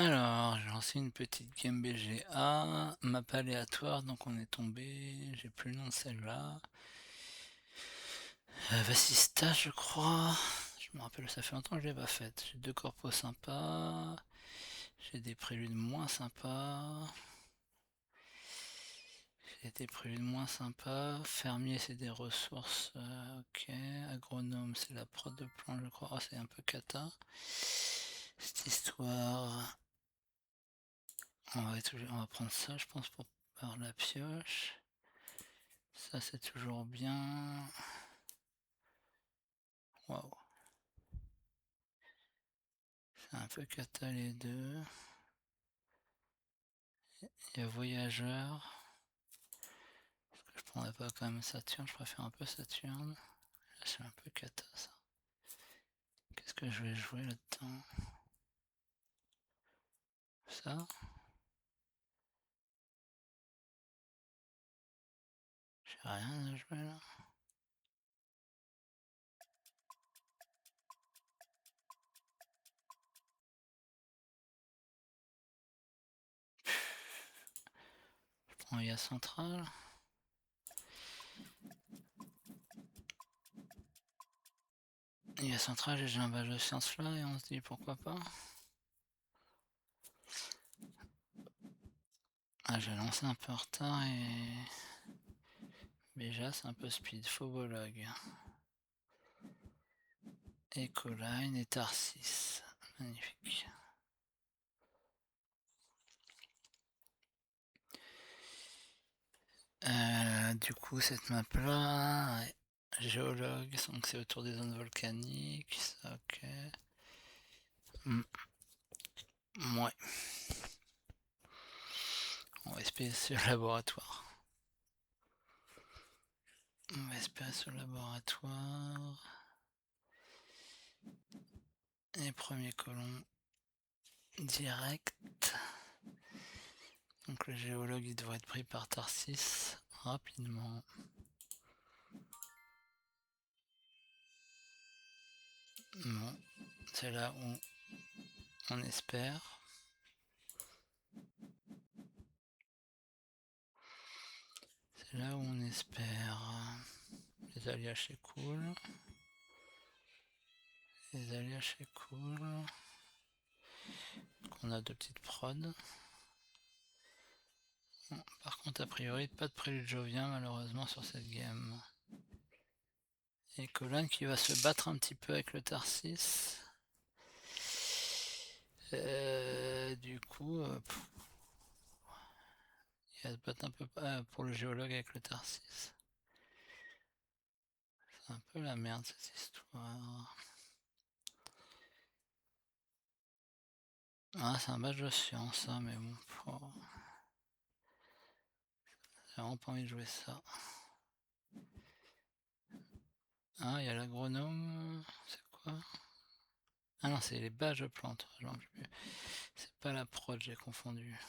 Alors, j'ai lancé une petite game BGA, map aléatoire, donc on est tombé, j'ai plus le nom de celle-là. Vassista, je crois. Je me rappelle, ça fait longtemps que je l'ai pas faite. J'ai deux corpos sympas, j'ai des préludes moins sympas. J'ai des préludes moins sympas. Fermier, c'est des ressources, ok. Agronome, c'est la prod de plants, je crois. Oh, c'est un peu cata. Cette histoire. On va prendre ça, je pense, pour par la pioche. Ça, c'est toujours bien. Waouh. C'est un peu cata les deux. Il y a voyageur. Je prendrais pas quand même Saturne, je préfère un peu Saturne. Là, c'est un peu cata ça. Qu'est-ce que je vais jouer là-dedans? Ça? J'ai rien à jouer là. Je prends IA central. IA central, j'ai un badge de science là et on se dit pourquoi pas. Ah, j'ai lancé un peu en retard et déjà c'est un peu speed. Phobologue. Ecoline et Tarsis. Magnifique. Du coup, cette map là, ouais. Géologue, donc c'est autour des zones volcaniques, ça, ok. Ouais. On va espérer ce laboratoire. On va espérer ce laboratoire. Et premier colon direct. Donc le géologue il devrait être pris par Tarsis rapidement. Bon, c'est là où on espère. C'est là où on espère. Les alliages c'est cool. Les alliages c'est cool. Donc on a deux petites prods. Bon, par contre a priori pas de prélude jovien malheureusement sur cette game. Et Colin qui va se battre un petit peu avec le Tarsis. Du coup, il va se battre un peu pour le géologue avec le Tarsis. C'est un peu la merde cette histoire. Ah, c'est un badge de science, ça, mais bon. J'ai vraiment pas envie de jouer ça. Ah, il y a l'agronome. C'est quoi? Ah non, c'est les badges de plantes. C'est pas la prod, j'ai confondu.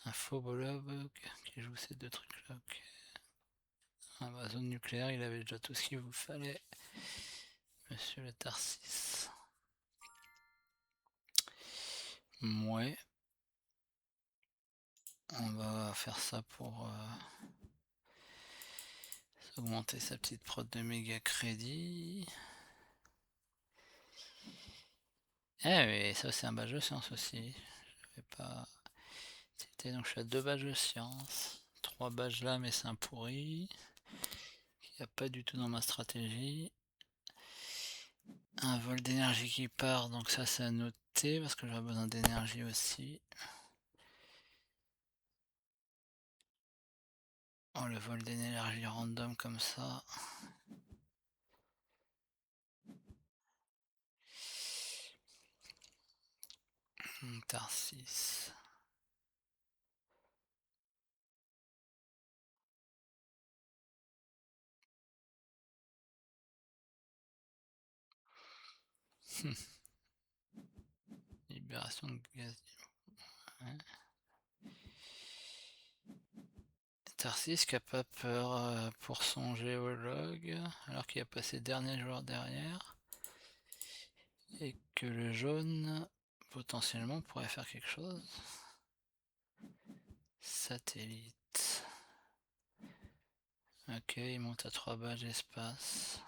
Un phobologue qui joue ces deux trucs-là. Ok. Ah bah, zone nucléaire, il avait déjà tout ce qu'il vous fallait. Monsieur le Tarsis. Ouais. On va faire ça pour augmenter sa petite prod de méga crédit. Eh mais ça c'est un badge de science aussi. Je vais pas. C'était donc je suis à 2 badges de science. 3 badges là mais c'est un pourri. Il n'y a pas du tout dans ma stratégie. Un vol d'énergie qui part, donc ça c'est à noter parce que j'aurai besoin d'énergie aussi. Oh le vol d'énergie random comme ça. Tarsis. Libération de gaz. Ouais. Tarsis qui a pas peur pour son géologue, alors qu'il a passé dernier joueur derrière. Et que le jaune, potentiellement, pourrait faire quelque chose. Satellite. Ok, il monte à 3 badges espace.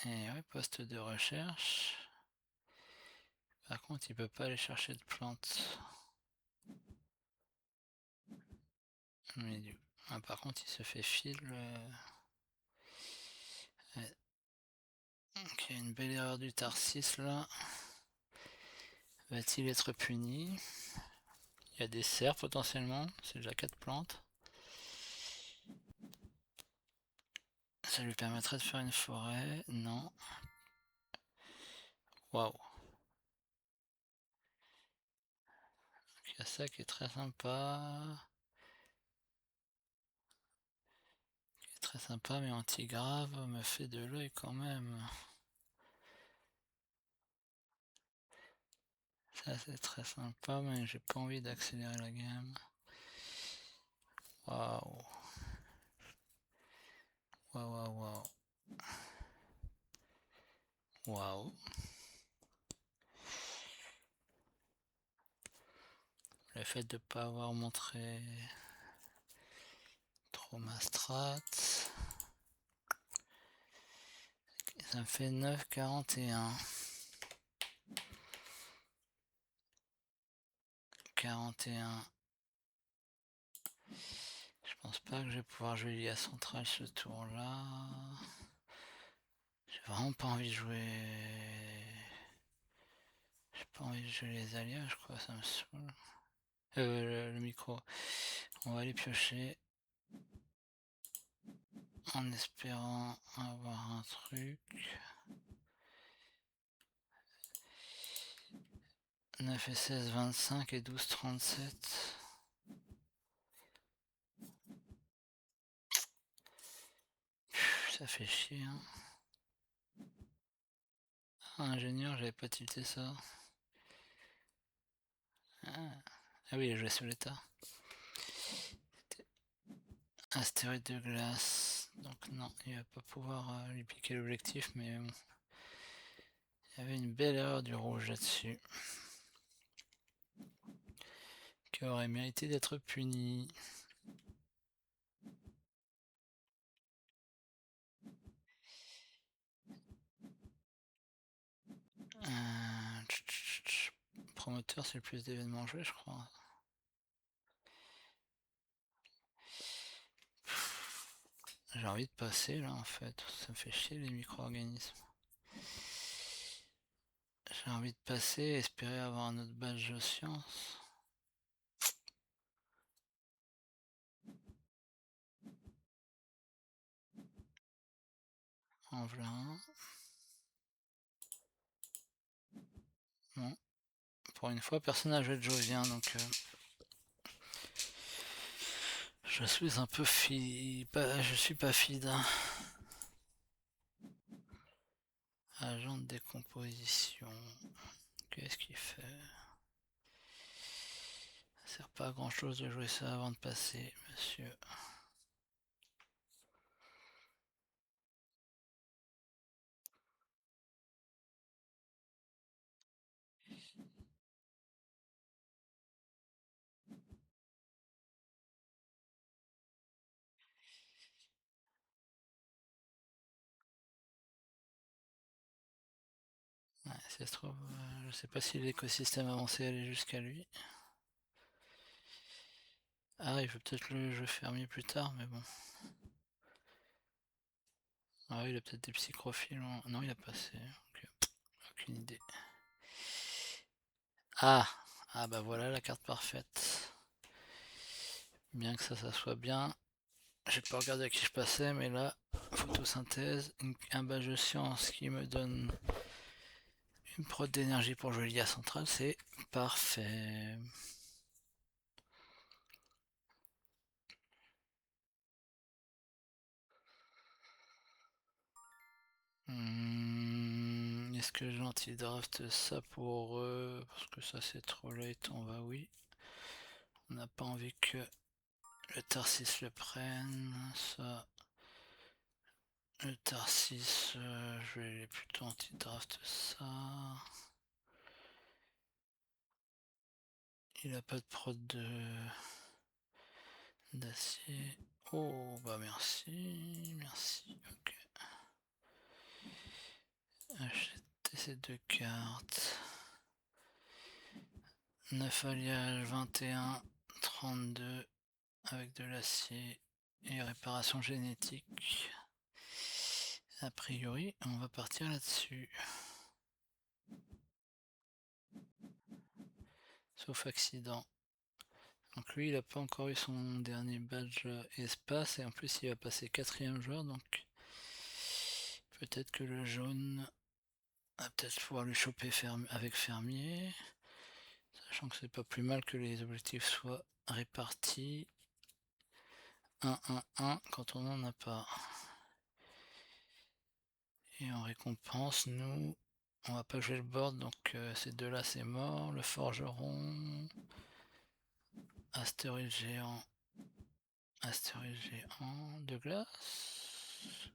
Et ouais, poste de recherche. Par contre, il peut pas aller chercher de plantes. Mais par contre, il se fait fil. Ouais. Ok, une belle erreur du Tarsis là. Va-t-il être puni? Il y a des cerfs potentiellement, c'est déjà 4 plantes. Ça lui permettrait de faire une forêt, non. Waouh. Il y a ça qui est très sympa. Très sympa, mais anti-grave me fait de l'œil quand même. Ça c'est très sympa, mais j'ai pas envie d'accélérer la game. Waouh. Waouh, waouh, waouh. Waouh. Le fait de pas avoir montré trop ma strat. Ça me fait 9,41. 41. Je pense pas que je vais pouvoir jouer l'IA centrale ce tour là. J'ai vraiment pas envie de jouer. J'ai pas envie de jouer les alias, je crois, ça me saoule. Le micro. On va aller piocher. En espérant avoir un truc. 9 et 16, 25 et 12, 37. Ça fait chier, hein. Ingénieur, j'avais pas tilté ça. Ah oui, il a joué sur l'état. Astéroïde de glace. Donc non, il va pas pouvoir lui piquer l'objectif, mais bon. Il y avait une belle erreur du rouge là-dessus. Qui aurait mérité d'être puni. Promoteur, c'est le plus d'événements joués, je crois. J'ai envie de passer là en fait, ça me fait chier les micro-organismes. J'ai envie de passer, espérer avoir un autre badge de science. En voilà un. Bon. Pour une fois, personne n'a joué de Jovien, donc je suis un peu je suis pas feed. Agent de décomposition. Qu'est-ce qu'il fait? Ça sert pas à grand chose de jouer ça avant de passer, monsieur. Ouais, si ça se trouve, je sais pas si l'écosystème avancé allait jusqu'à lui. Ah, il veut peut-être le jeu fermier plus tard, mais bon. Ah oui, il a peut-être des psychrophiles. Non, il a passé. Okay. Aucune idée. Ah! Ah bah voilà la carte parfaite. Bien que ça soit bien. J'ai pas regardé à qui je passais, mais là, photosynthèse, un badge de science qui me donne une prod d'énergie pour jouer l'IA centrale, c'est parfait. Est-ce que j'anti-draft ça pour eux? Parce que ça c'est trop late, on va oui. On n'a pas envie que le Tarsis le prenne. Ça, Le Tarsis, je vais aller plutôt anti-draft ça. Il a pas de prod d'acier. Oh bah merci, ok. Acheter ces deux cartes. 9 alliages, 21, 32 avec de l'acier et réparation génétique. A priori, on va partir là-dessus. Sauf accident. Donc lui, il n'a pas encore eu son dernier badge espace et en plus, il va passer 4ème joueur. Donc peut-être que le jaune va peut-être pouvoir lui choper avec fermier. Sachant que c'est pas plus mal que les objectifs soient répartis. 1-1-1 quand on n'en a pas. Et en récompense, nous, on va pas jouer le board, donc ces deux-là c'est mort. Le forgeron, astéroïde géant de glace.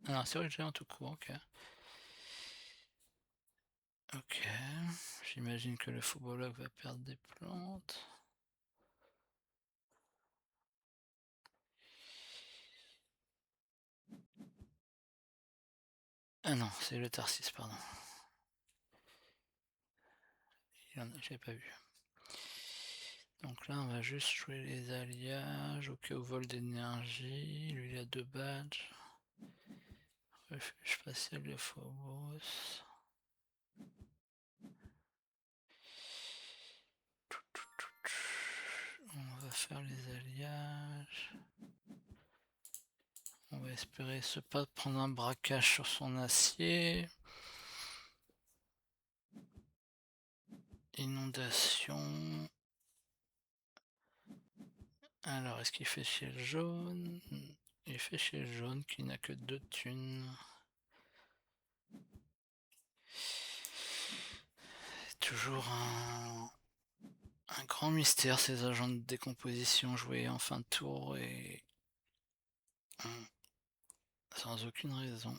Ah non, astéroïde géant tout court, ok. Ok, j'imagine que le footballeur va perdre des plantes. Ah non, c'est le Tarsis, pardon. J'avais pas vu. Donc là, on va juste jouer les alliages au cas où vol d'énergie. Lui, il a 2 badges. Refuge spatial de Phobos. On va faire les alliages. On va espérer se pas prendre un braquage sur son acier. Inondation. Alors, est-ce qu'il fait chez le jaune? Il fait chez le jaune qui n'a que 2 thunes. C'est toujours un grand mystère ces agents de décomposition joués en fin de tour et sans aucune raison.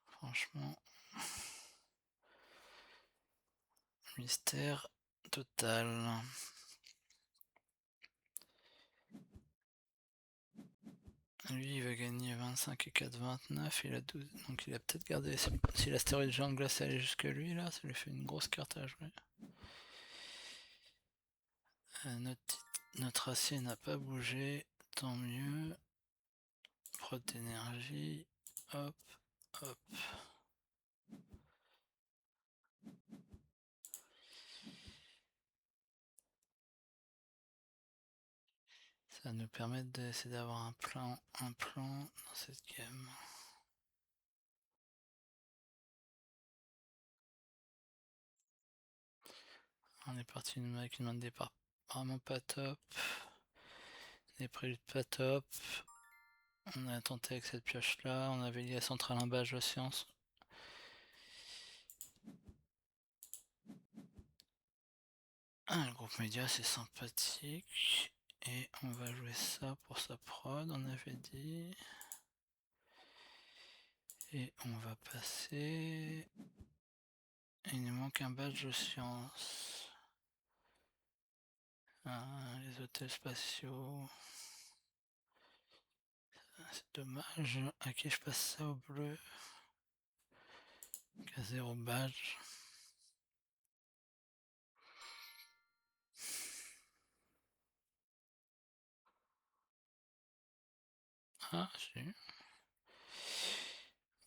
Franchement, mystère total. Lui, il va gagner 25 et 4, 29. Il a 12. Donc il a peut-être gardé. Si l'astéroïde géant de glace allait jusque lui, là, ça lui fait une grosse carte à jouer. Notre acier n'a pas bougé. Tant mieux. Prod d'énergie. Hop, hop. Ça va nous permettre d'essayer d'avoir un plan dans cette game. On est parti avec une main de départ vraiment pas top. Des préludes pas top. On a tenté avec cette pioche là. On avait lié à centrale un badge de science. Ah, le groupe média c'est sympathique. Et on va jouer ça pour sa prod, on avait dit. Et on va passer. Il nous manque un badge de science. Ah, les hôtels spatiaux. C'est dommage. À qui je passe ça au bleu? Qu'à 0 badge. Ah, si.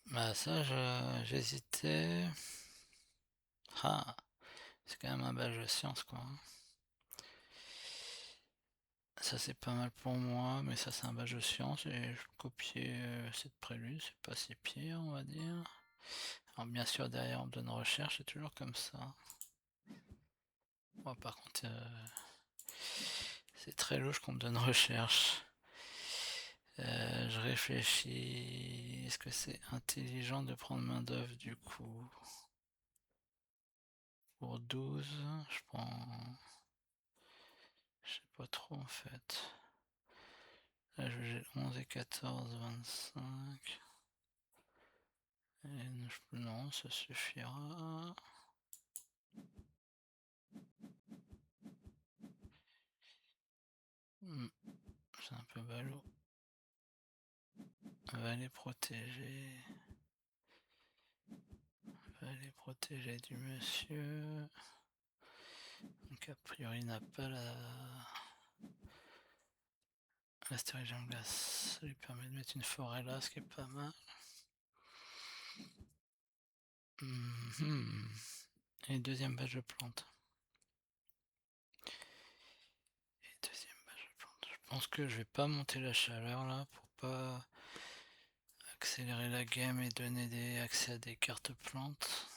Bah ça, j'hésitais. Ah, c'est quand même un badge de science quoi. Ça c'est pas mal pour moi, mais ça c'est un badge de science et je copier cette prélude, c'est pas si pire on va dire. Alors bien sûr derrière on me donne recherche, c'est toujours comme ça. Moi par contre c'est très louche qu'on me donne recherche. Je réfléchis, est-ce que c'est intelligent de prendre main d'œuvre du coup? Pour 12, je prends... Je sais pas trop en fait. j'ai 11 et 14, 25. Et non, ça suffira. C'est un peu ballot. Va les protéger. Va les protéger du monsieur. Donc a priori il n'a pas la stérégie en glace. Ça lui permet de mettre une forêt là, ce qui est pas mal. Et deuxième badge de plante. Je pense que je vais pas monter la chaleur là pour pas accélérer la game et donner des accès à des cartes plantes.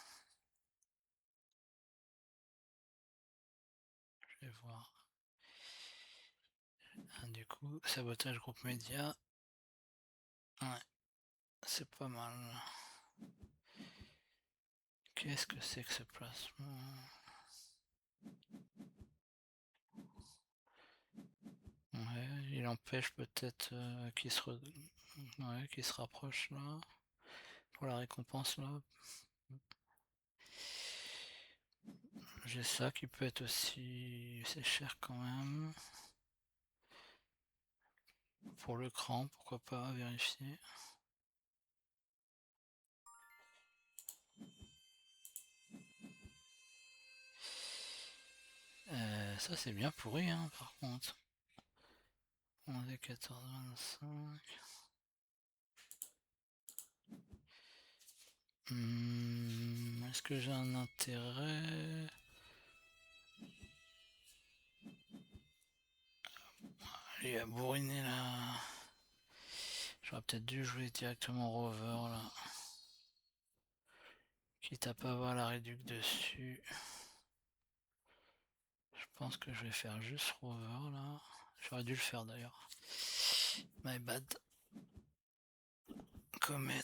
Je vais voir. Du coup, sabotage groupe média. Ouais, c'est pas mal. Qu'est-ce que c'est que ce placement? Ouais, il empêche peut-être qu'il se, qu'il se rapproche là. Pour la récompense là. J'ai ça qui peut être aussi... C'est cher quand même. Pour le cran, pourquoi pas vérifier. Ça c'est bien pourri hein, par contre. 11 et 14, 25. Est-ce que j'ai un intérêt? Allez, à bourriner là. J'aurais peut-être dû jouer directement Rover là. Quitte à pas avoir la réduc dessus. Je pense que je vais faire juste Rover là. J'aurais dû le faire d'ailleurs. My bad. Comet.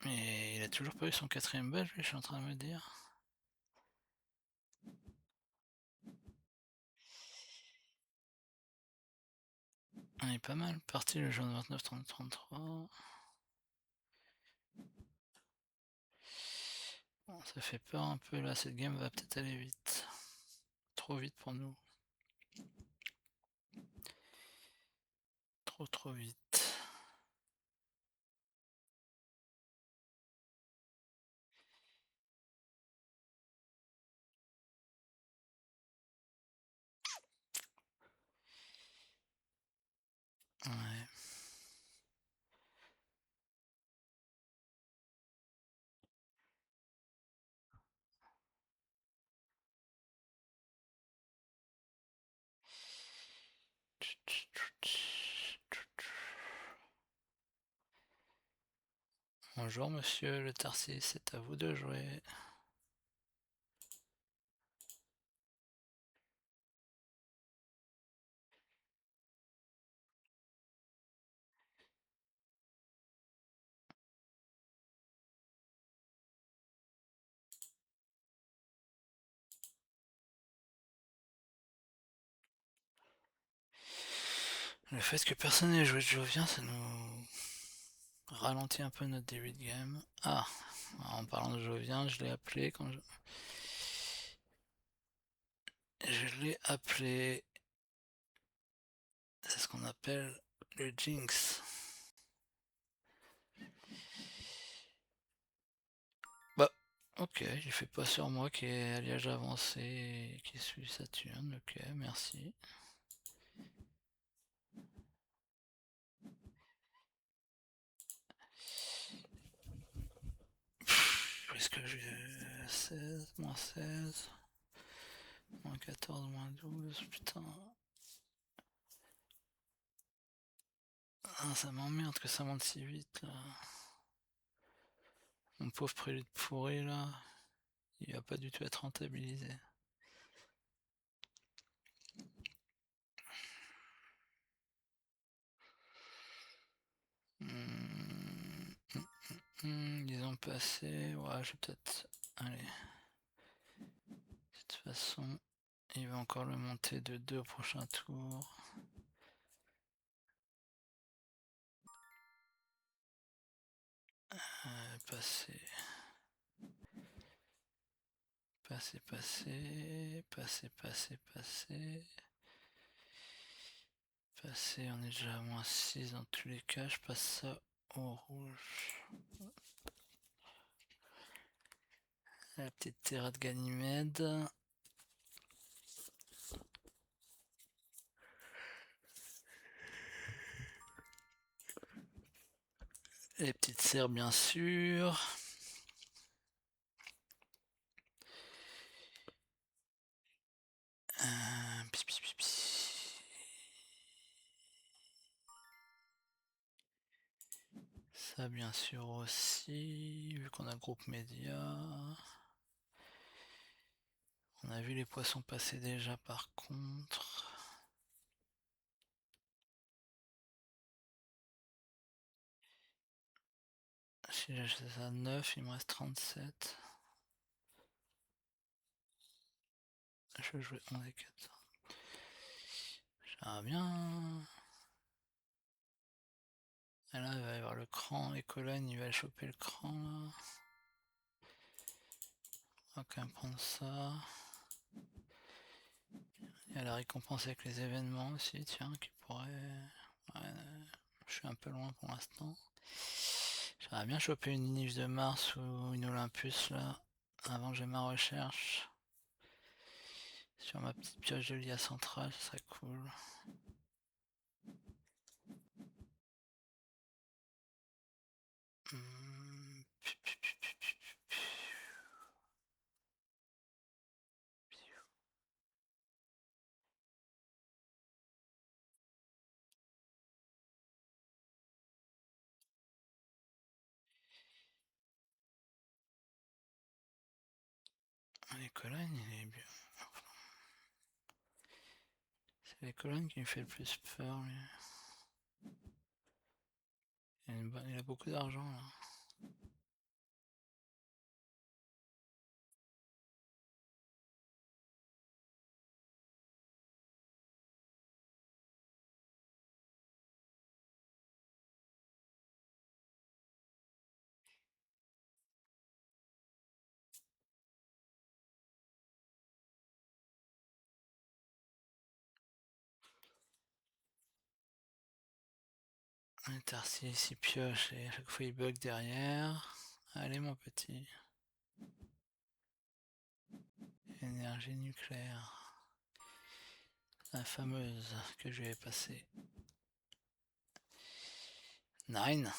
Mais il a toujours pas eu son quatrième badge, je suis en train de me dire. Il est pas mal parti le jaune 29, 30, 33. Bon, ça fait peur un peu là, cette game va peut-être aller vite. Trop vite pour nous. Trop vite. Ouais. Bonjour monsieur le Tarsis, c'est à vous de jouer. Le fait que personne n'ait joué de Jovien, ça nous ralentit un peu notre début de game. Ah, en parlant de Jovien, je l'ai appelé quand je l'ai appelé. C'est ce qu'on appelle le Jinx. Bah, ok, il fait pas sur moi qui est alliage avancé et qui suit Saturne. Ok, merci. Est-ce que j'ai 16, moins 16, moins 14, moins 12, putain. Ah, ça m'emmerde que ça monte si vite là. Mon pauvre prélude pourri là, il va pas du tout être rentabilisé. Ils ont passé, ouais, je vais peut-être. Allez. De toute façon, Il va encore le monter de 2 au prochain tour. Passer. Passer, passer. Passer, passer, passer. Passer, on est déjà à moins 6 dans tous les cas. Je passe ça au rouge. La petite terre de Ganymède. Les petites serres bien sûr. Ça bien sûr aussi, vu qu'on a groupe média. On a vu les poissons passer déjà par contre. Si j'achète ça à 9, il me reste 37. Je vais jouer 11 et 14. J'aimerais bien. Et là, il va y avoir le cran et Cologne, il va choper le cran là. On va quand même prendre ça. Il y a la récompense avec les événements aussi, tiens, qui pourrait. Ouais, je suis un peu loin pour l'instant. J'aimerais bien choper une niche de Mars ou une Olympus là, avant que j'ai ma recherche. Sur ma petite pioche de l'IA centrale, ce serait cool. Les colonnes, il est bien. C'est les colonnes qui me fait le plus peur. Il a beaucoup d'argent là. Interstice, il pioche et à chaque fois il bug derrière. Allez mon petit. Énergie nucléaire. La fameuse que je vais passer. 9.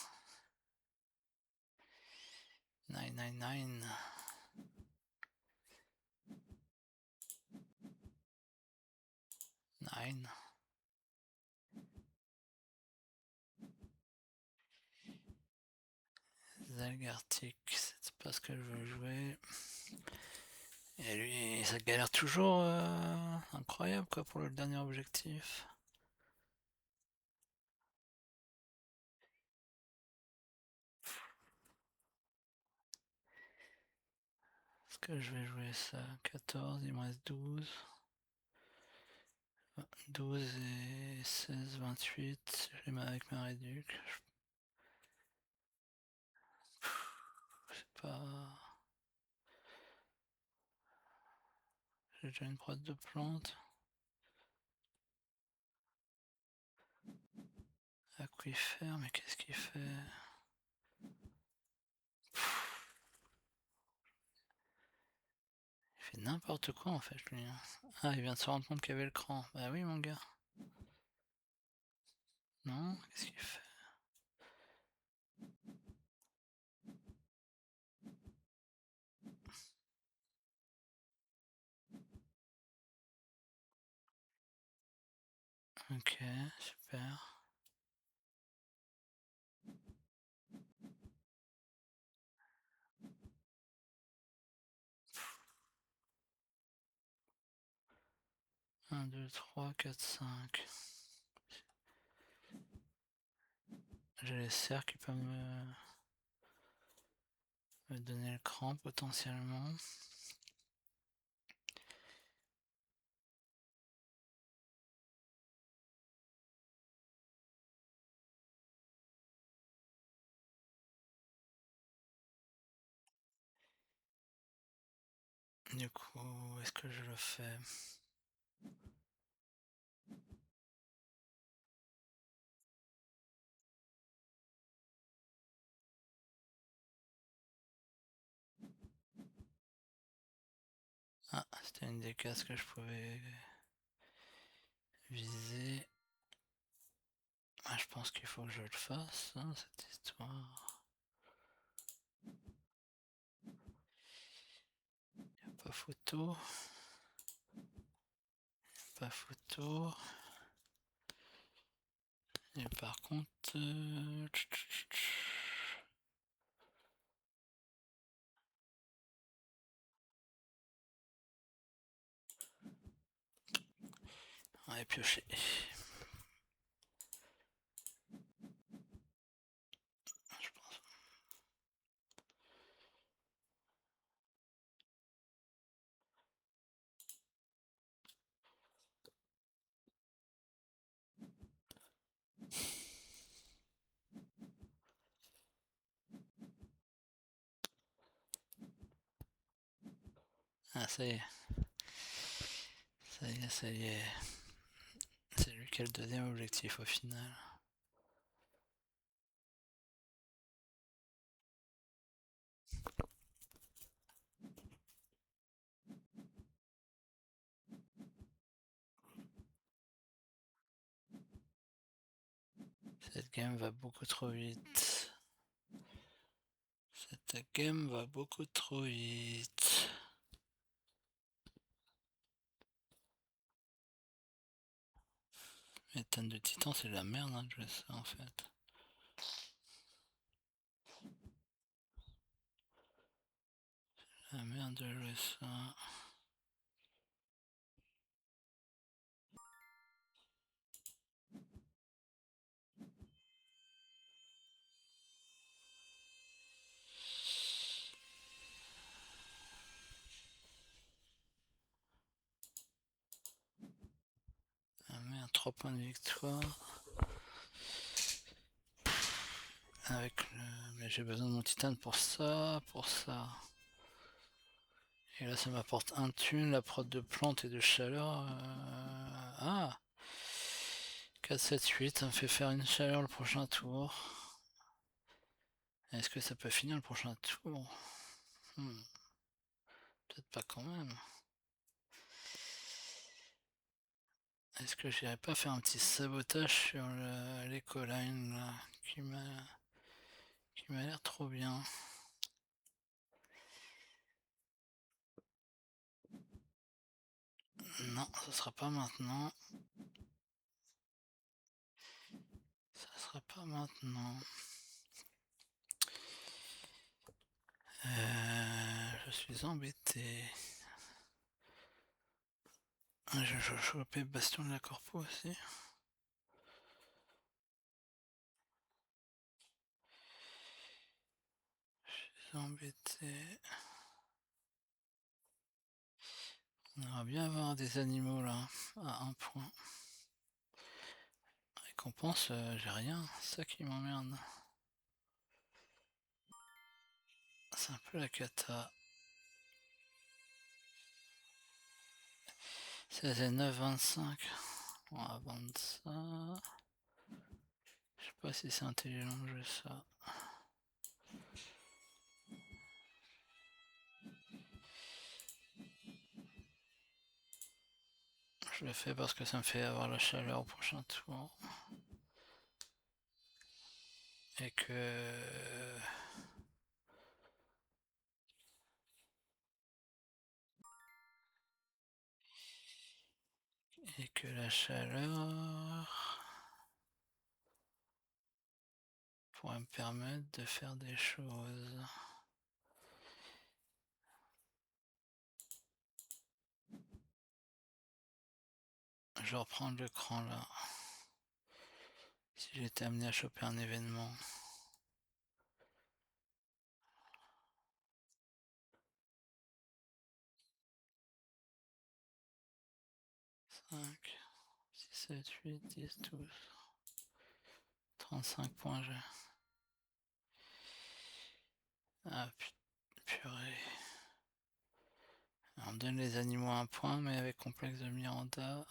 9, 9, 9. 9. Zalgartic, c'est pas ce que je veux jouer. Et lui, ça galère toujours incroyable quoi pour le dernier objectif. Est-ce que je vais jouer ça? 14, il me reste 12. 12 et 16, 28. Je vais avec ma réduc. Je sais pas. J'ai déjà une prod de plantes. Aquifère, mais qu'est-ce qu'il fait? Il fait n'importe quoi en fait lui. Ah, il vient de se rendre compte qu'il y avait le cran. Bah oui mon gars. Non? Qu'est-ce qu'il fait? Ok, super. Un, 2, 3, 4, 5. J'ai les cerfs qui peuvent me donner le cran potentiellement. Du coup, est-ce que je le fais? Ah, c'était une des cases que je pouvais viser. Ah, je pense qu'il faut que je le fasse, hein, cette histoire. Pas photo. Pas photo. Et par contre... Ouais, piocher. Je pense. Ah, ça y est. Ça y est, ça y est. C'est lui qui a le deuxième objectif au final. Cette game va beaucoup trop vite. Cette game va beaucoup trop vite. Les tonnes de titan, c'est de la merde, hein, de jouer ça en fait. La merde de jouer ça. Ah merde, 3 points de victoire. Avec le... Mais j'ai besoin de mon titane pour ça, pour ça. Et là, ça m'apporte un thune, la prod de plantes et de chaleur. Ah 4, 7, 8, ça me fait faire une chaleur le prochain tour. Est-ce que ça peut finir le prochain tour? Peut-être pas quand même. Est-ce que j'irais pas faire un petit sabotage sur l'écoline là, qui m'a l'air trop bien. Non, ce sera pas maintenant. Ça sera pas maintenant. Je suis embêté. Je vais choper Bastion de la Corpo aussi. Je suis embêté. On aimerait bien avoir des animaux là, à un point. Récompense, j'ai rien, c'est ça qui m'emmerde. C'est un peu la cata. 16 et 9, 25. On va vendre ça. Je sais pas si c'est intelligent de jouer ça. Je le fais parce que ça me fait avoir la chaleur au prochain tour. Et que... Et que la chaleur pourrait me permettre de faire des choses. Je vais reprendre le cran là. Si j'étais amené à choper un événement. 5, 6, 7, 8, 10, 12. 35 points j'ai. Ah purée. On donne les animaux un point, mais avec complexe de Miranda.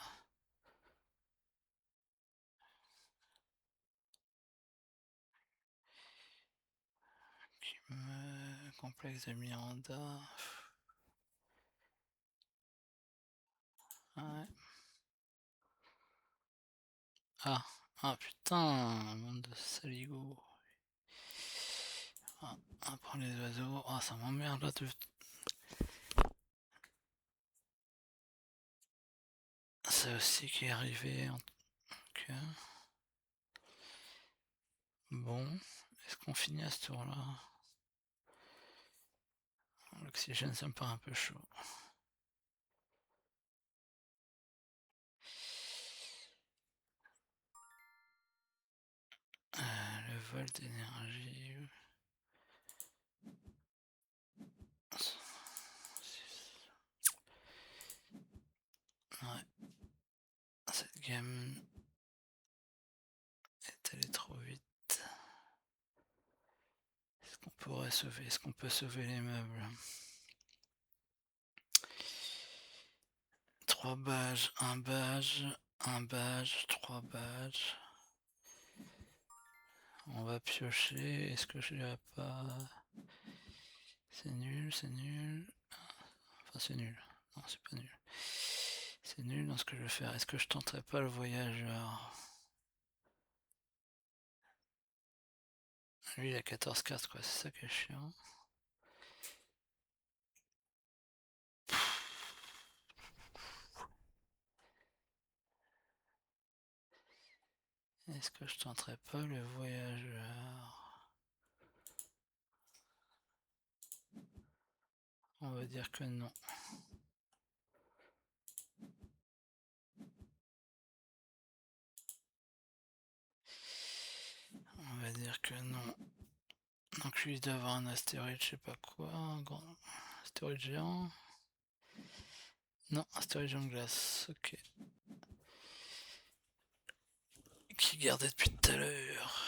Complexe de Miranda. Ouais. Ah putain, monde de saligots. Ah, on va prendre les oiseaux. Ah, ça m'emmerde là. Ça aussi qui est arrivé. Donc, bon, est-ce qu'on finit à ce tour-là? L'oxygène, ça me paraît un peu chaud. Le vol d'énergie. Ouais. Cette game est allée trop vite. Est-ce qu'on pourrait sauver? Est-ce qu'on peut sauver les meubles? 3 badges, 1 badge, 1 badge, 3 badges. On va piocher. Est-ce que je l'ai pas? C'est nul, c'est nul. Enfin, c'est nul. Non, c'est pas nul. C'est nul dans ce que je vais faire. Est-ce que je tenterai pas le voyageur? Lui, il a 14 cartes, quoi. C'est ça qui est chiant. Est-ce que je tenterai pas le voyageur? On va dire que non. On va dire que non. Donc lui il doit avoir un astéroïde, je sais pas quoi, un grand astéroïde géant. Non, astéroïde géant de glace, ok. Qui gardait depuis tout à l'heure.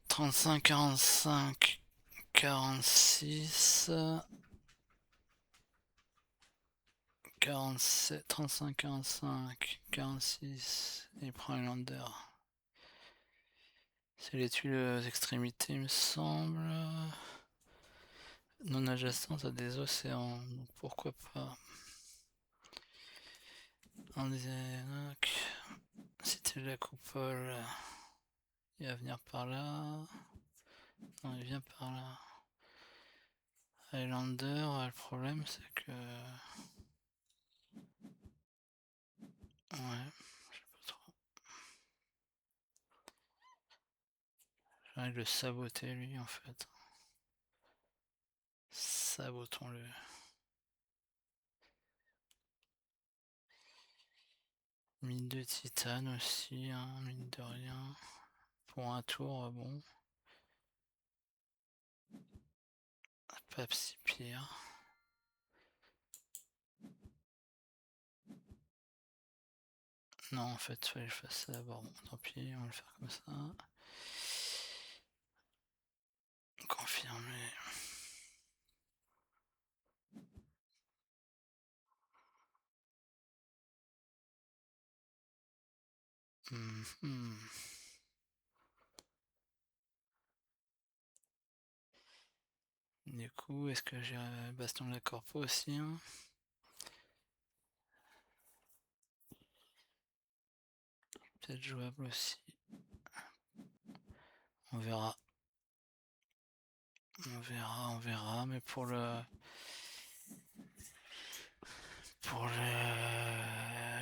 35, 45, 46, 47, 35, 45, 46, et il prend un lander. C'est les tuiles extrémités, il me semble. Non adjacentes à des océans, donc pourquoi pas. On disait, donc, c'était la coupole. Il va venir par là. Non, il vient par là. Highlander, le problème c'est que... Ouais, je sais pas trop. J'ai envie de le saboter lui en fait. Sabotons-le. Mine de titane aussi, hein, mine de rien. Pour un tour, bon. Pas si pire. Non, en fait, il fallait que je fasse ça. Bon, tant pis, on va le faire comme ça. Confirmer. Du coup, est-ce que j'ai baston de la corpo aussi hein? Peut-être jouable aussi. On verra. On verra, mais pour la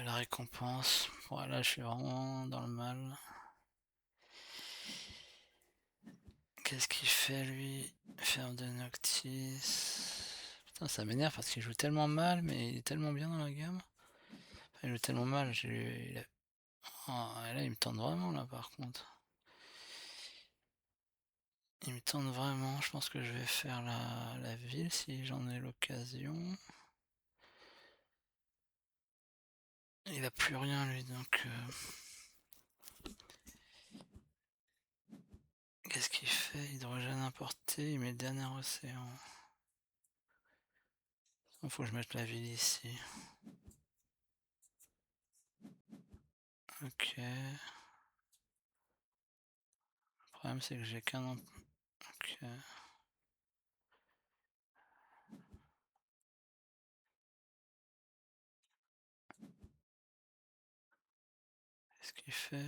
récompense, voilà, je suis vraiment dans le mal. Qu'est-ce qu'il fait lui? Ferme de Noctis. Putain, ça m'énerve parce qu'il joue tellement mal, mais il est tellement bien dans la gamme. Enfin, il joue tellement mal, oh, là il me tente vraiment là par contre. Il me tente vraiment, je pense que je vais faire la ville si j'en ai l'occasion. Il a plus rien lui donc qu'est-ce qu'il fait? Hydrogène importé, il met dernier océan. Il faut que je mette la ville ici. Ok. Le problème c'est que j'ai qu'un an. Ok. Qu'est-ce qu'il fait?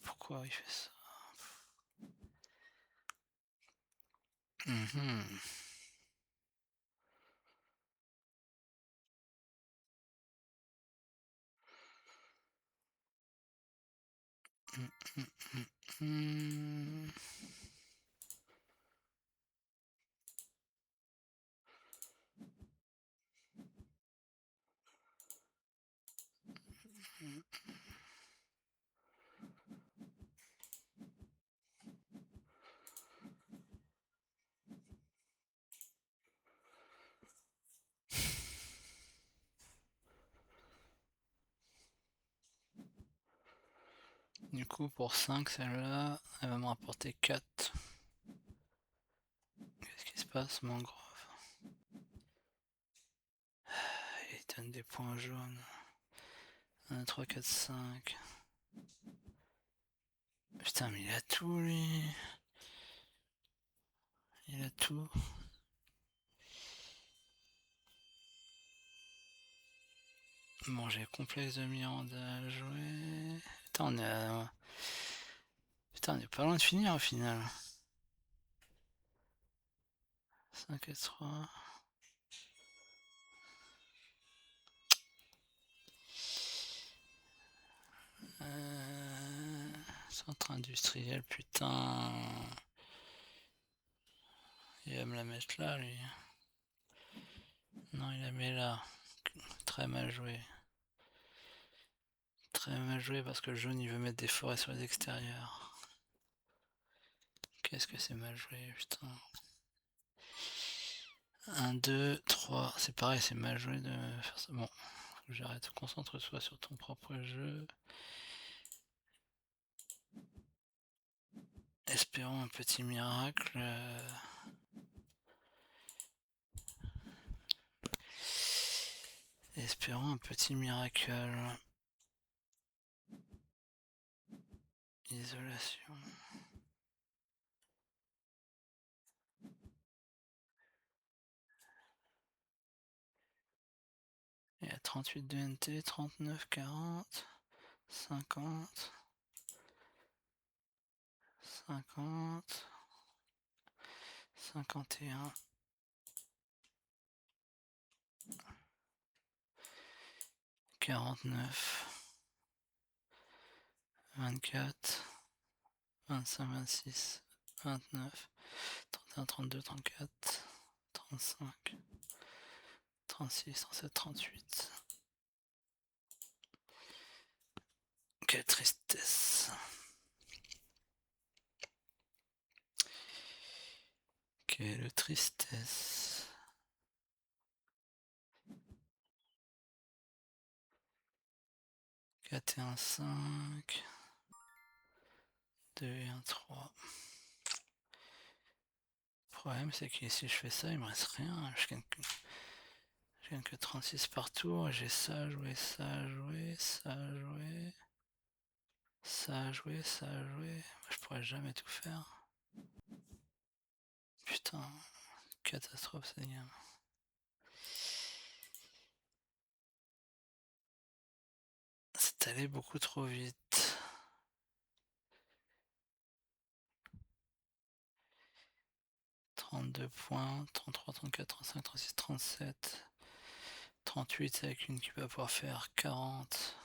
Pourquoi il fait ça? Mhm. Mm, mm, mm, mm. Du coup, pour 5, celle-là, elle va me rapporter 4. Qu'est-ce qui se passe, mangrove? Il donne des points jaunes. 1, 2, 3, 4, 5. Putain, mais il a tout, lui. Il a tout. Bon, j'ai complexe de Miranda à jouer. Putain, Putain, on est pas loin de finir au final. 5 et 3. Centre industriel, putain. Il va me la mettre là, lui. Non, il la met là. Très mal joué. Très mal joué parce que le jaune, il veut mettre des forêts sur les extérieurs. Qu'est-ce que c'est mal joué, putain. 1, 2, 3. C'est pareil, c'est mal joué de faire ça. Bon, faut que j'arrête. Concentre-toi sur ton propre jeu. Espérons un petit miracle. Espérons un petit miracle. Isolation. Il y a 38 de NT, 39, 40, 50, 50, 51, 49, 24, 25, 26, 29, 31, 32, 34, 35, 36, 37, 38. Quelle tristesse. Quelle tristesse. 4 et 1, 5. 2 et 1, 3. Le problème c'est que si je fais ça, il me reste rien. Je gagne que 36 par tour. J'ai ça à jouer, ça à jouer, ça à jouer. Ça à jouer, ça à jouer. Moi, je pourrais jamais tout faire. Putain, catastrophe cette game. C'est allé beaucoup trop vite. 32 points, 33, 34, 35, 36, 37. 38 avec une qui va pouvoir faire 40.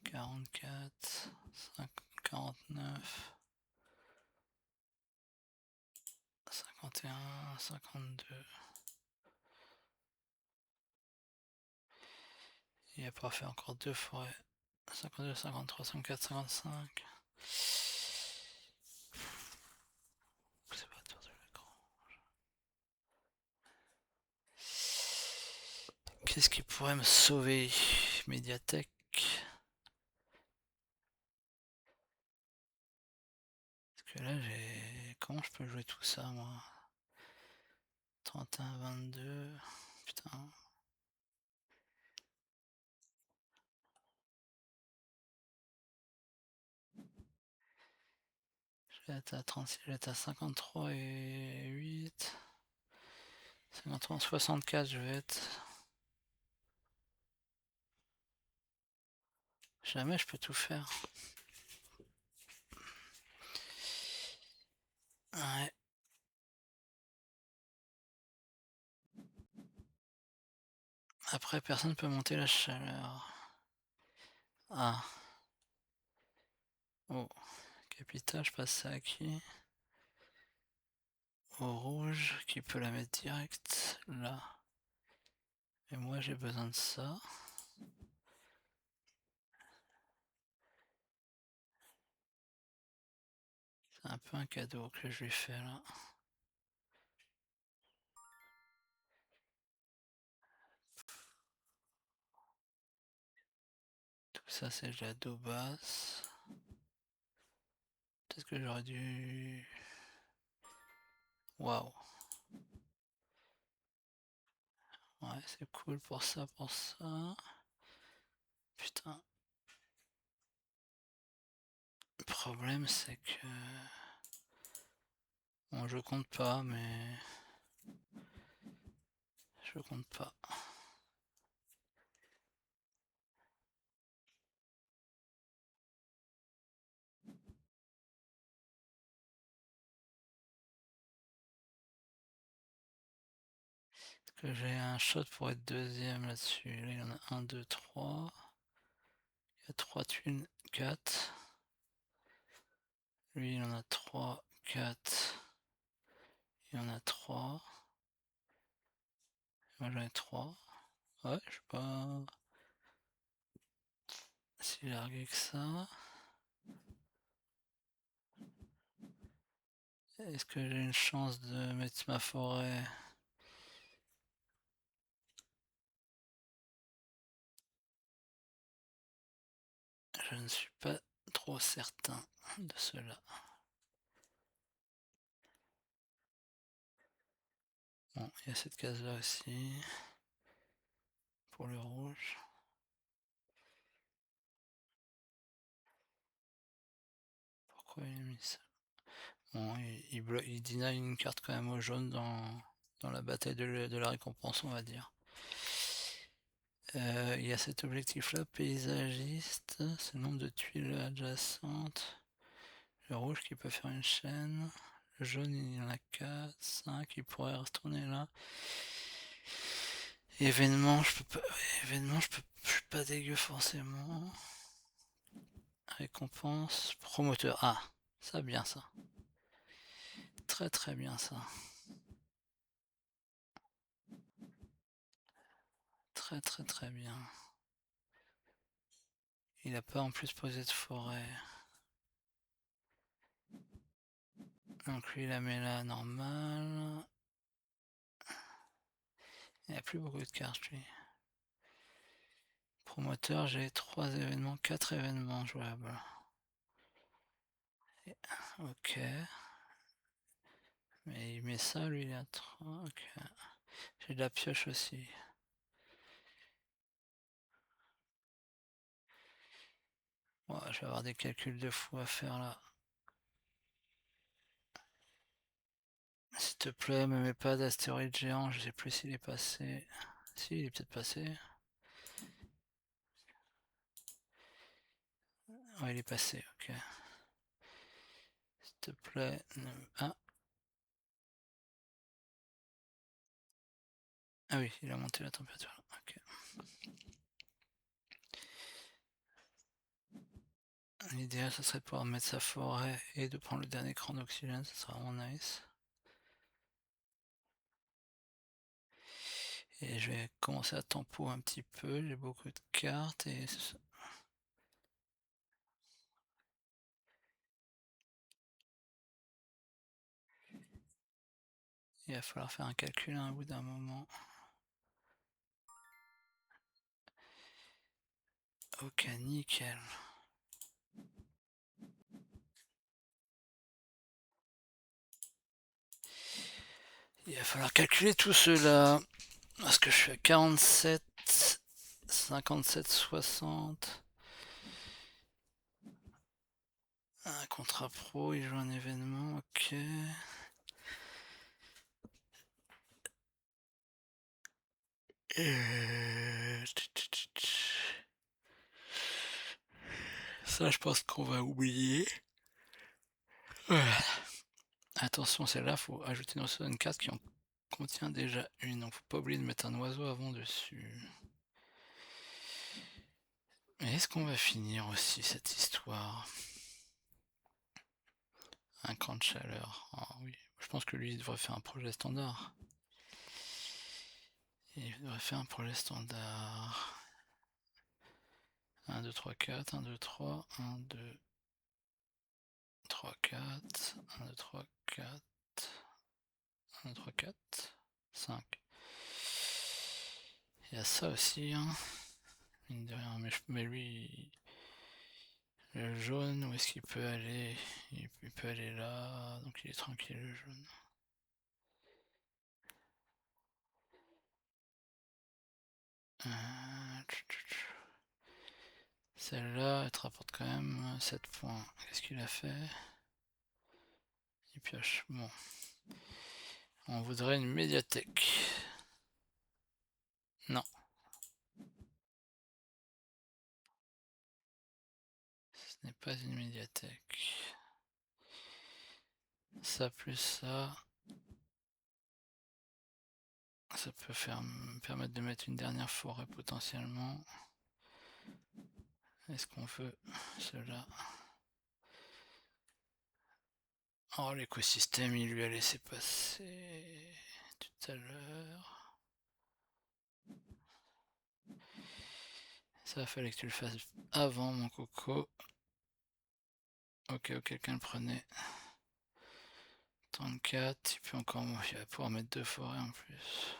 44. 49. 51, 52. Il va pouvoir faire encore deux forêts. 52, 53, 54, 55. Qu'est-ce qui pourrait me sauver? Médiathèque. Parce que là, j'ai... Comment je peux jouer tout ça, moi? 31, 22... Putain. Je vais être à 36, je vais être à 53 et 8. 53, 64, je vais être... Jamais je peux tout faire. Ouais. Après, personne ne peut monter la chaleur. Ah. Oh. Capital, je passe ça à qui? Au rouge, qui peut la mettre direct là. Et moi, j'ai besoin de ça. C'est un peu un cadeau que je lui fais là. Tout ça, c'est de la dos basse. Peut-être que j'aurais dû... Waouh. Ouais, c'est cool pour ça, pour ça. Putain. Le problème, c'est que... Bon, je compte pas, mais... Je compte pas. Parce que j'ai un shot pour être deuxième là-dessus. Là, il y en a 1, 2, 3. Il y a 3 thunes, 4. Lui, il en a 3, 4. Il y en a 3. Moi, j'en ai 3. Ouais, je sais pas si largué que ça. Est-ce que j'ai une chance de mettre ma forêt? Je ne suis pas trop certain de cela. Bon, il y a cette case là aussi. Pour le rouge. Pourquoi il a mis ça? Bon, il deny une carte quand même au jaune dans la bataille de la récompense, on va dire. Il y a cet objectif là, paysagiste, c'est le nombre de tuiles adjacentes. Le rouge qui peut faire une chaîne. Le jaune il y en a 4, 5, il pourrait retourner là. Événement, je peux pas. Événement, je suis pas dégueu forcément. Récompense, promoteur. Ah, ça bien ça. Très très bien ça. Très très très bien. Il a pas en plus posé de forêt. Donc lui il la met là normal. Il n'y a plus beaucoup de cartes lui. Promoteur, j'ai 3 événements, 4 événements jouables. Ok. Mais il met ça, lui il a 3. Ok. J'ai de la pioche aussi. Ouais, je vais avoir des calculs de fou à faire là. S'il te plaît, me mets pas d'astéroïde géant, je sais plus s'il est passé. Si, il est peut-être passé. Ouais, il est passé, ok. S'il te plaît. Ah. Ah oui, il a monté la température. Ok. L'idéal, ça serait de pouvoir mettre sa forêt et de prendre le dernier cran d'oxygène, ça serait vraiment nice. Et je vais commencer à tempo un petit peu, j'ai beaucoup de cartes et... Il va falloir faire un calcul à un bout d'un moment. Ok, nickel. Il va falloir calculer tout cela. Parce que je suis à 47, 57, 60. Un contrat pro, il joue un événement, ok. Ça, je pense qu'on va oublier. Attention, celle-là, faut ajouter une carte qui en contient déjà une. Donc, faut pas oublier de mettre un oiseau avant dessus. Mais est-ce qu'on va finir aussi cette histoire? Un camp de chaleur. Ah oui, je pense que lui, il devrait faire un projet standard. Il devrait faire un projet standard. 1, 2, 3, 4, 1, 2, 3, 1, 2, 3, 4, 1, 2, 3, 4, 1, 2, 3, 4, 5. Il y a ça aussi, hein. Mine de rien, mais lui, le jaune, où est-ce qu'il peut aller? Il peut aller là, donc il est tranquille le jaune. Celle-là, elle te rapporte quand même 7 points. Qu'est-ce qu'il a fait? Il pioche. Bon. On voudrait une médiathèque. Non. Ce n'est pas une médiathèque. Ça plus ça. Ça peut me permettre de mettre une dernière forêt potentiellement. Est-ce qu'on veut cela? Oh, l'écosystème, il lui a laissé passer tout à l'heure. Ça, fallait que tu le fasses avant, mon coco. Ok, quelqu'un le prenait. 34, il peut encore... Il va pouvoir mettre 2 forêts en plus.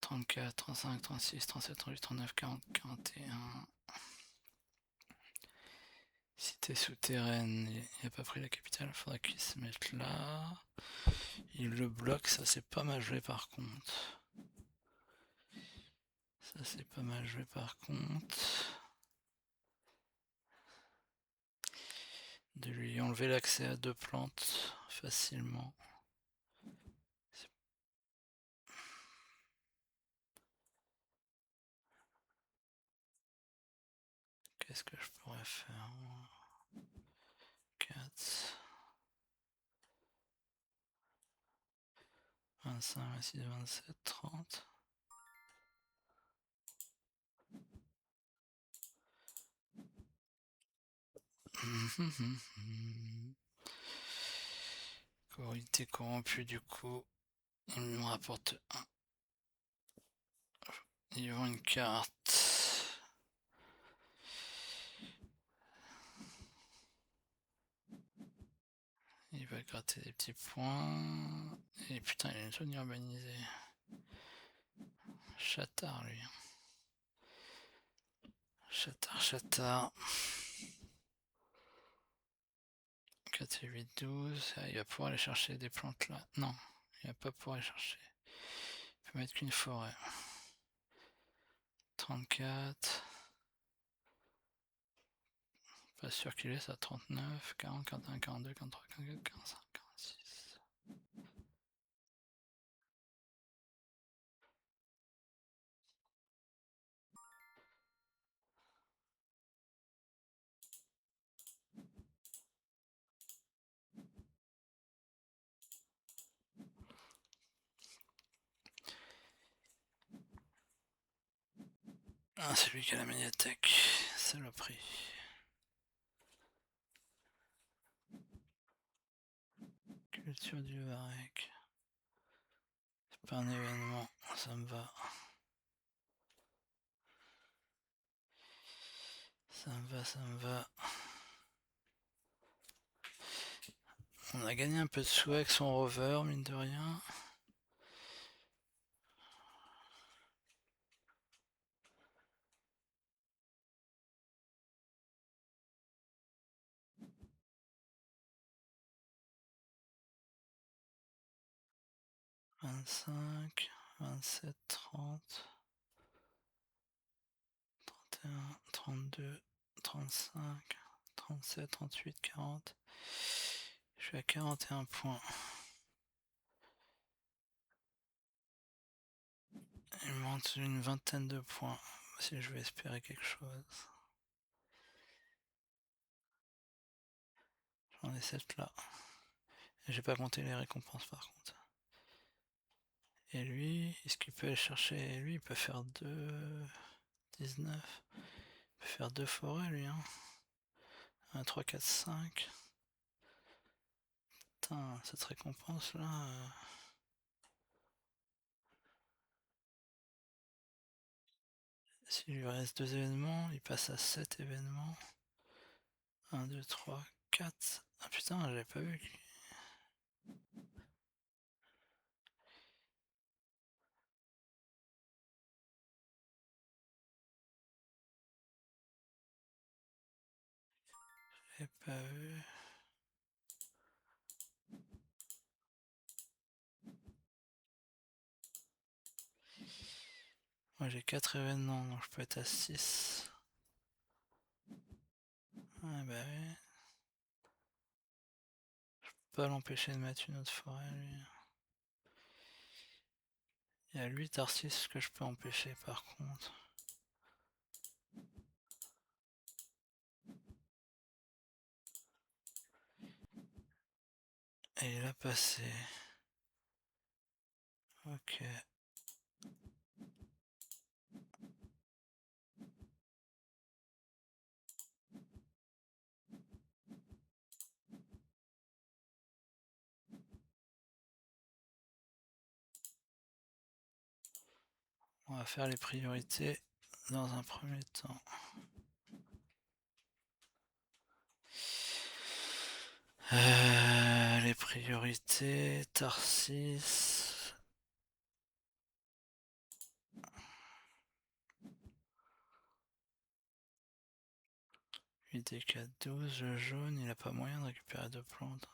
34, 35, 36, 37, 38, 39, 40, 41. Cité souterraine, il n'a pas pris la capitale, il faudra qu'il se mette là. Il le bloque, ça c'est pas mal joué par contre. Ça c'est pas mal joué par contre. De lui enlever l'accès à 2 plantes facilement. Qu'est-ce que je pourrais faire? 4, 25, 26, 27, 30. Corité corrompu du coup. Il me rapporte 1. Ils vont une carte. Il va gratter des petits points. Et putain, il a une zone urbanisée. Chatard, lui. Chatard. 4 et 8, 12. Ah, il va pouvoir aller chercher des plantes là. Non, il va pas pouvoir aller chercher. Il peut mettre qu'une forêt. 34. Pas sûr qu'il laisse à 39, 40, 41, 42, 43, 44, 45, 46. Ah, c'est lui qui a la médiathèque. Saloperie. Culture du Varec. C'est pas un événement, ça me va. Ça me va. On a gagné un peu de sous avec son rover, mine de rien. 25, 27, 30, 31, 32, 35, 37, 38, 40. Je suis à 41 points. Il me manque une vingtaine de points si je veux espérer quelque chose. J'en ai 7 là. J'ai pas compté les récompenses par contre. Et lui, est-ce qu'il peut aller chercher... Lui, il peut faire 19. Il peut faire 2 forêts lui, hein. 1, 3, 4, 5. Putain, cette récompense là... S'il lui reste 2 événements, il passe à 7 événements. 1, 2, 3, 4. Ah putain, j'avais pas vu. J'avais pas vu. Moi j'ai 4 événements, donc je peux être à 6. Ouais bah oui. Je peux pas l'empêcher de mettre une autre forêt lui. Il y a 8 Tarsis que je peux empêcher par contre. Et il a passé. Ok. On va faire les priorités dans un premier temps. Les priorités, Tarsis. UDK 12, le jaune, il a pas moyen de récupérer 2 plantes.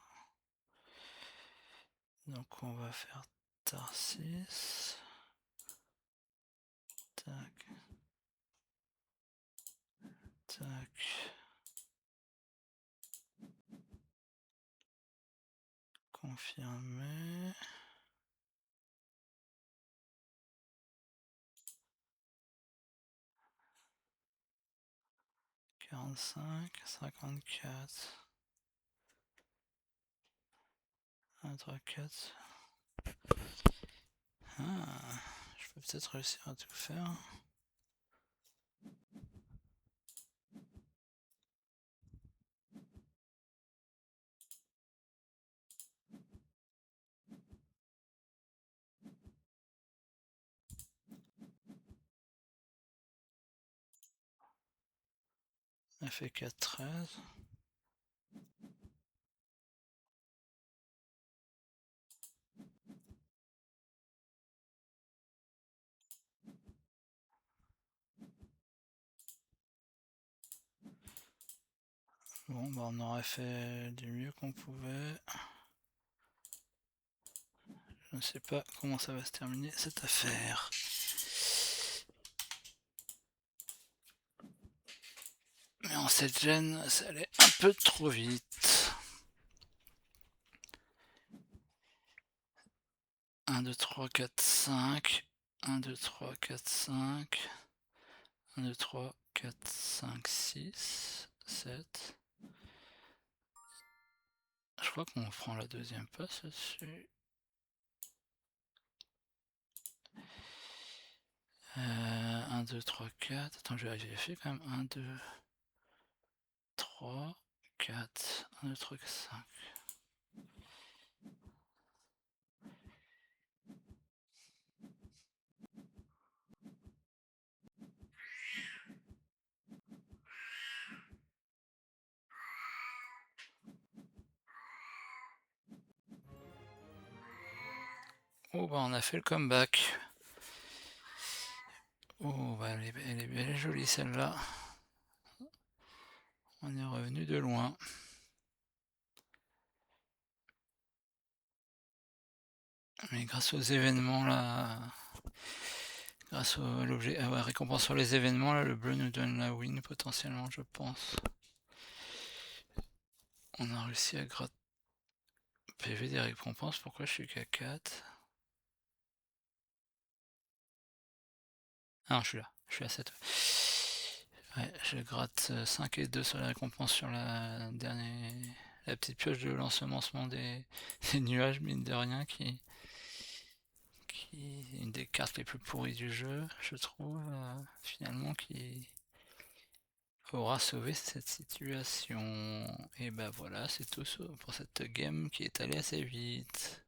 Donc on va faire Tarsis. Tac. Tac. Confirmer. « 45, 54. 1, 3, 4. Ah, je peux peut-être réussir à tout faire. On a fait 4, 13. Bon, bah on aurait fait du mieux qu'on pouvait. Je ne sais pas comment ça va se terminer cette affaire. Mais en cette gêne, ça allait un peu trop vite. 1, 2, 3, 4, 5. 1, 2, 3, 4, 5. 1, 2, 3, 4, 5, 6, 7. Je crois qu'on prend la deuxième passe là-dessus. 1, 2, 3, 4. Attends, je vais vérifier quand même. 1, 2, 3, 4. 1, 2, 3, 4, 5. Oh bah on a fait le comeback. Oh bah elle est jolie celle-là. On est revenu de loin. Mais grâce aux événements là, grâce au l'objet ah ouais, récompense sur les événements là, le bleu nous donne la win potentiellement, je pense. On a réussi à gratter PV des récompenses, pourquoi je suis qu'à 4? Ah non, je suis là, je suis à 7. Ouais, je gratte 5 et 2 sur la récompense sur la petite pioche de l'ensemencement des nuages, mine de rien, qui est une des cartes les plus pourries du jeu, je trouve, finalement, qui aura sauvé cette situation. Et bah voilà, c'est tout pour cette game qui est allée assez vite.